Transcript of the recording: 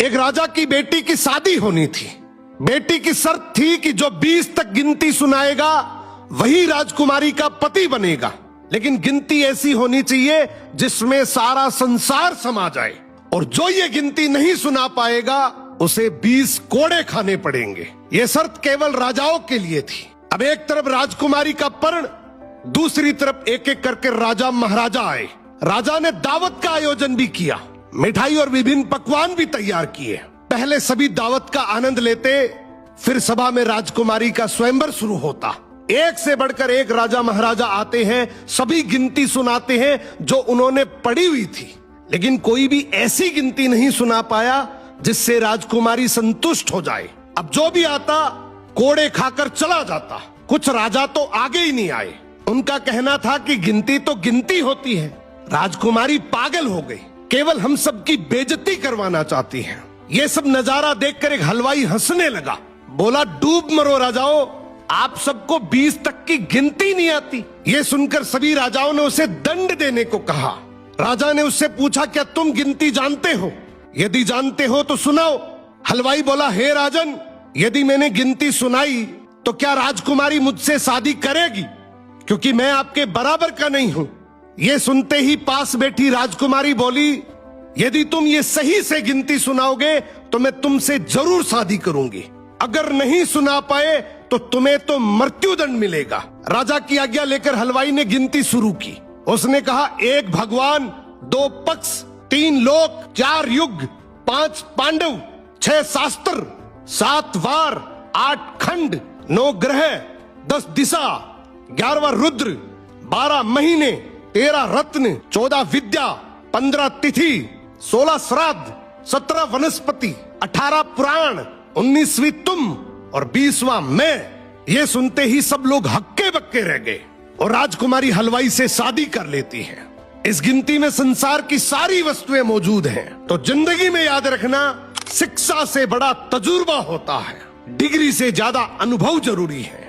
एक राजा की बेटी की शादी होनी थी। बेटी की शर्त थी कि जो 20 तक गिनती सुनाएगा वही राजकुमारी का पति बनेगा, लेकिन गिनती ऐसी होनी चाहिए जिसमें सारा संसार समा जाए, और जो ये गिनती नहीं सुना पाएगा उसे 20 कोड़े खाने पड़ेंगे। ये शर्त केवल राजाओं के लिए थी। अब एक तरफ राजकुमारी का पर्ण, दूसरी तरफ एक एक करके राजा महाराजा आए। राजा ने दावत का आयोजन भी किया, मिठाई और विभिन्न पकवान भी तैयार किए। पहले सभी दावत का आनंद लेते, फिर सभा में राजकुमारी का स्वयंवर शुरू होता। एक से बढ़कर एक राजा महाराजा आते हैं, सभी गिनती सुनाते हैं जो उन्होंने पढ़ी हुई थी, लेकिन कोई भी ऐसी गिनती नहीं सुना पाया जिससे राजकुमारी संतुष्ट हो जाए। अब जो भी आता कोड़े खाकर चला जाता। कुछ राजा तो आगे ही नहीं आए। उनका कहना था कि गिनती तो गिनती होती है। राजकुमारी पागल हो गई, केवल हम सबकी बेइज्जती करवाना चाहती है। ये सब नजारा देखकर एक हलवाई हंसने लगा, बोला, डूब मरो राजाओं, आप सबको 20 तक की गिनती नहीं आती। ये सुनकर सभी राजाओं ने उसे दंड देने को कहा। राजा ने उससे पूछा, क्या तुम गिनती जानते हो? यदि जानते हो तो सुनाओ। हलवाई बोला, हे राजन, यदि मैंने गिनती सुनाई तो क्या राजकुमारी मुझसे शादी करेगी, क्योंकि मैं आपके बराबर का नहीं हूं। ये सुनते ही पास बैठी राजकुमारी बोली, यदि तुम ये सही से गिनती सुनाओगे तो मैं तुमसे जरूर शादी करूंगी, अगर नहीं सुना पाए तो तुम्हें तो मृत्युदंड मिलेगा। राजा की आज्ञा लेकर हलवाई ने गिनती शुरू की। उसने कहा, 1 भगवान, 2 पक्ष, 3 लोक, 4 युग, 5 पांडव, 6 शास्त्र, 7 वार, 8 खंड, 9 ग्रह, 10 दिशा, 11वां रुद्र, 12 महीने, 13 रत्न, 14 विद्या, 15 तिथि, 16 श्राद्ध, 17 वनस्पति, 18 पुराण, 19वीं तुम और 20वां मैं। ये सुनते ही सब लोग हक्के बक्के रह गए और राजकुमारी हलवाई से शादी कर लेती है। इस गिनती में संसार की सारी वस्तुएं मौजूद हैं। तो जिंदगी में याद रखना, शिक्षा से बड़ा तजुर्बा होता है, डिग्री से ज्यादा अनुभव जरूरी है।